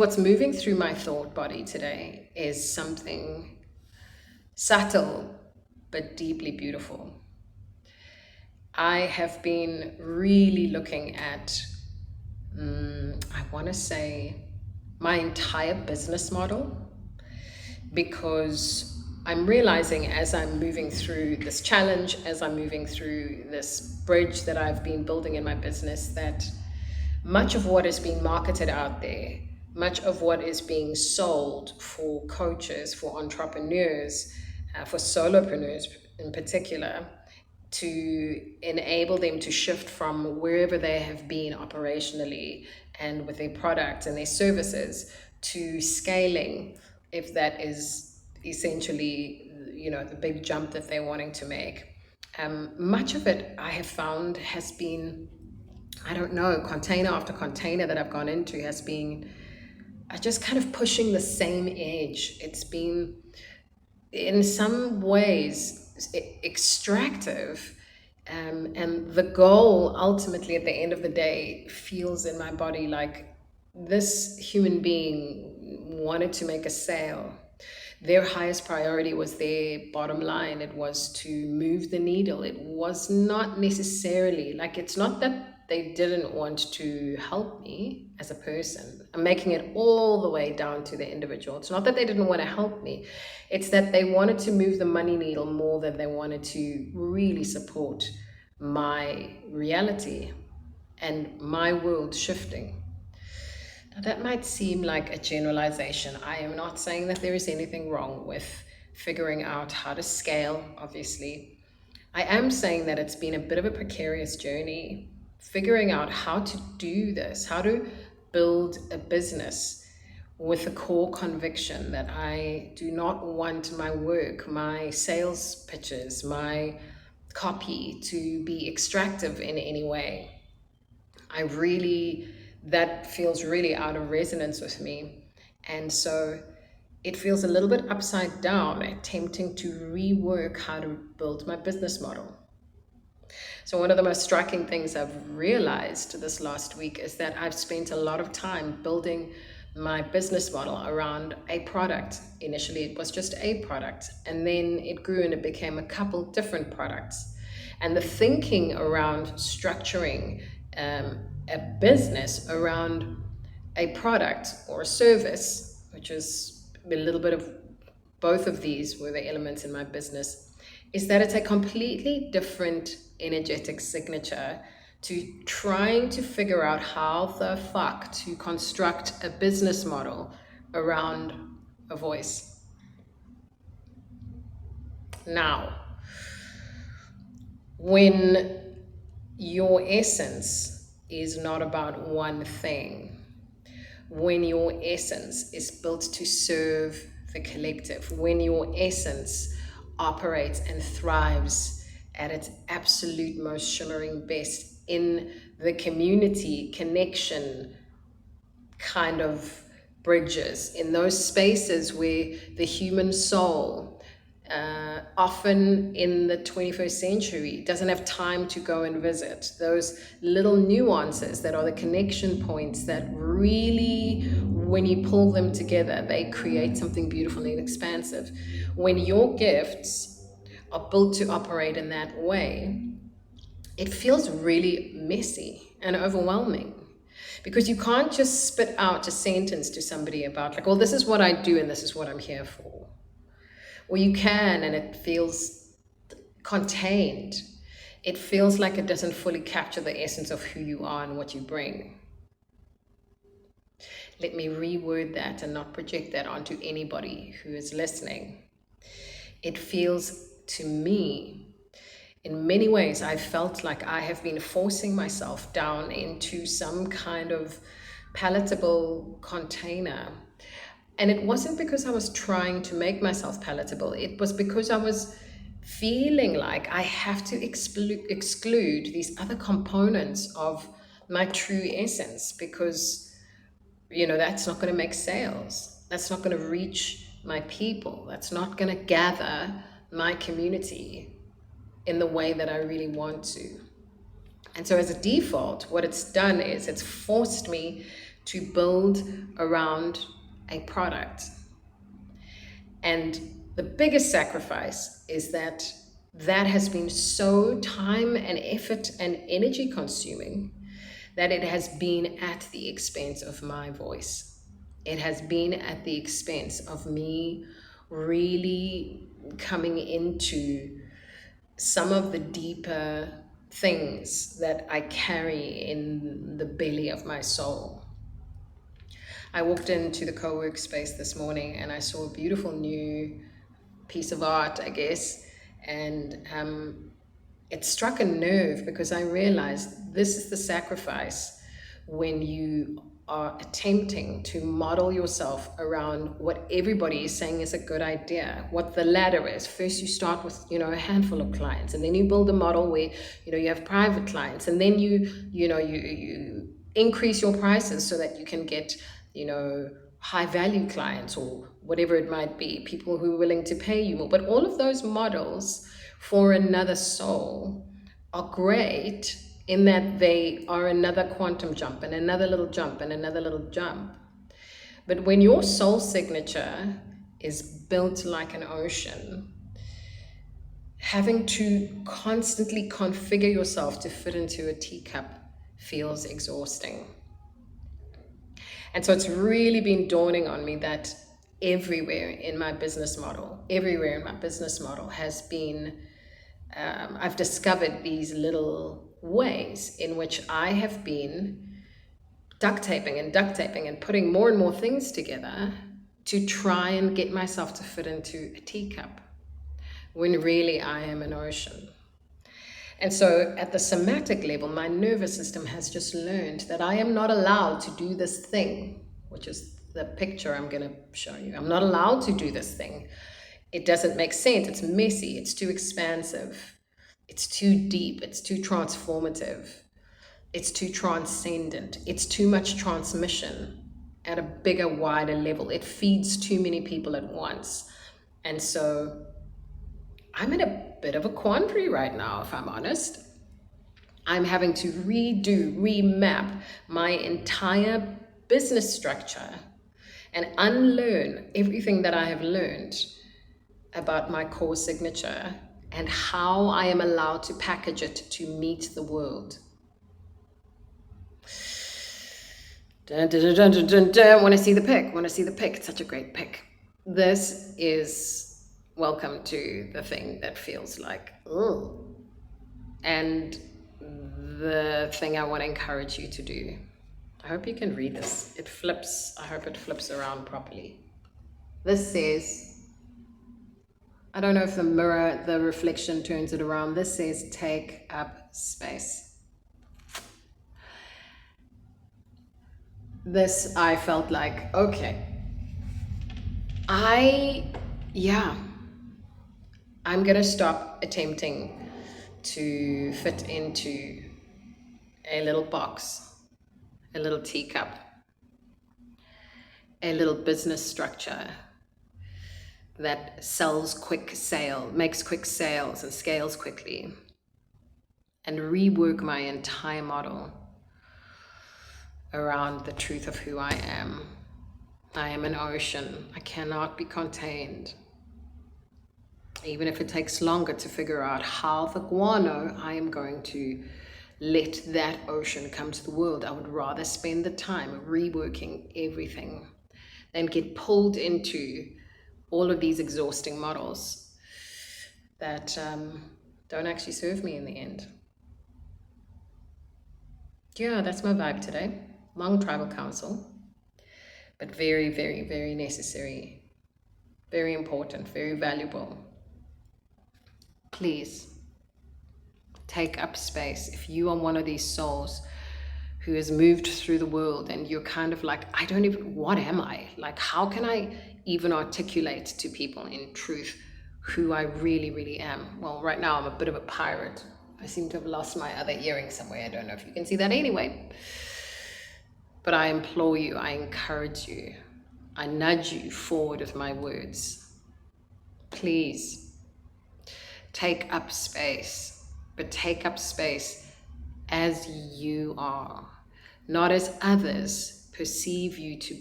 What's moving through my thought body today is something subtle but deeply beautiful. I have been really looking at, I want to say, my entire business model, because I'm realizing as I'm moving through this challenge, as I'm moving through this bridge that I've been building in my business, that much of what is being marketed out there, much of what is being sold for coaches, for entrepreneurs, for solopreneurs in particular, to enable them to shift from wherever they have been operationally and with their products and their services to scaling, if that is essentially, the big jump that they're wanting to make. Much of it I have found has been, I don't know, container after container that I've gone into has been just kind of pushing the same edge. It's been, in some ways, extractive. And the goal, ultimately, at the end of the day, feels in my body like this human being wanted to make a sale. Their highest priority was their bottom line. It was to move the needle. It was not necessarily like, it's not that they didn't want to help me as a person. I'm making it all the way down to the individual. It's not that they didn't want to help me. It's that they wanted to move the money needle more than they wanted to really support my reality and my world shifting. Now, that might seem like a generalization. I am not saying that there is anything wrong with figuring out how to scale, obviously. I am saying that it's been a bit of a precarious journey, figuring out how to do this, how to build a business with a core conviction that I do not want my work, my sales pitches, my copy to be extractive in any way. I really, that feels really out of resonance with me. And so it feels a little bit upside down, attempting to rework how to build my business model. So, one of the most striking things I've realized this last week is that I've spent a lot of time building my business model around a product. Initially, it was just a product, and then it grew and it became a couple different products. And the thinking around structuring a business around a product or a service, which is a little bit of both of these were the elements in my business, is that it's a completely different energetic signature to trying to figure out how the fuck to construct a business model around a voice. Now, when your essence is not about one thing, when your essence is built to serve the collective, when your essence operates and thrives at its absolute most shimmering best in the community connection kind of bridges, in those spaces where the human soul, often in the 21st century, doesn't have time to go and visit. Those little nuances that are the connection points that really, when you pull them together, they create something beautiful and expansive. When your gifts are built to operate in that way, it feels really messy and overwhelming, because you can't just spit out a sentence to somebody about, like, well, this is what I do and this is what I'm here for. Or you can, and it feels contained. It feels like it doesn't fully capture the essence of who you are and what you bring. Let me reword that and not project that onto anybody who is listening. It feels to me, in many ways, I felt like I have been forcing myself down into some kind of palatable container. And it wasn't because I was trying to make myself palatable, it was because I was feeling like I have to exclude these other components of my true essence, because, that's not going to make sales. That's not going to reach my people. That's not going to gather my community in the way that I really want to. And so, as a default, what it's done is it's forced me to build around a product. And the biggest sacrifice is that that has been so time and effort and energy consuming that it has been at the expense of my voice. It has been at the expense of me really coming into some of the deeper things that I carry in the belly of my soul. I walked into the co-work space this morning and I saw a beautiful new piece of art, I guess, and it struck a nerve because I realized this is the sacrifice when you are attempting to model yourself around what everybody is saying is a good idea, what the ladder is. First you start with, a handful of clients, and then you build a model where, you have private clients, and then you increase your prices so that you can get, high value clients or whatever it might be, people who are willing to pay you more. But all of those models for another soul are great in that they are another quantum jump and another little jump and another little jump. But when your soul signature is built like an ocean, having to constantly configure yourself to fit into a teacup feels exhausting. And so it's really been dawning on me that everywhere in my business model has been, I've discovered these little ways in which I have been duct taping and putting more and more things together to try and get myself to fit into a teacup, when really I am an ocean. And so at the somatic level, my nervous system has just learned that I am not allowed to do this thing, which is the picture I'm going to show you. I'm not allowed to do this thing. It doesn't make sense. It's messy. It's too expansive. It's too deep. It's too transformative. It's too transcendent. It's too much transmission at a bigger, wider level. It feeds too many people at once. And so I'm in a bit of a quandary right now, if I'm honest. I'm having to remap my entire business structure and unlearn everything that I have learned about my core signature and how I am allowed to package it to meet the world. Dun, dun, dun, dun, dun, dun. Want to see the pic? It's such a great pic. This is welcome to the thing that feels like, oh. And the thing I want to encourage you to do. I hope you can read this. It flips. I hope it flips around properly. This says, I don't know if the reflection turns it around. This says, take up space. This, I felt like, okay, I'm going to stop attempting to fit into a little box, a little teacup, a little business structure that makes quick sales and scales quickly, and rework my entire model around the truth of who I am. I am an ocean. I cannot be contained. Even if it takes longer to figure out how the guano I am going to let that ocean come to the world, I would rather spend the time reworking everything than get pulled into all of these exhausting models that don't actually serve me in the end. Yeah, that's my vibe today. Long tribal council, but very, very, very necessary, very important, very valuable. Please take up space. If you are one of these souls who has moved through the world and you're kind of like, what am I? Like, how can I even articulate to people in truth who I really, really am? Well, right now I'm a bit of a pirate. I seem to have lost my other earring somewhere. I don't know if you can see that anyway. But I implore you, I encourage you, I nudge you forward with my words. Please take up space, but take up space as you are, not as others perceive you to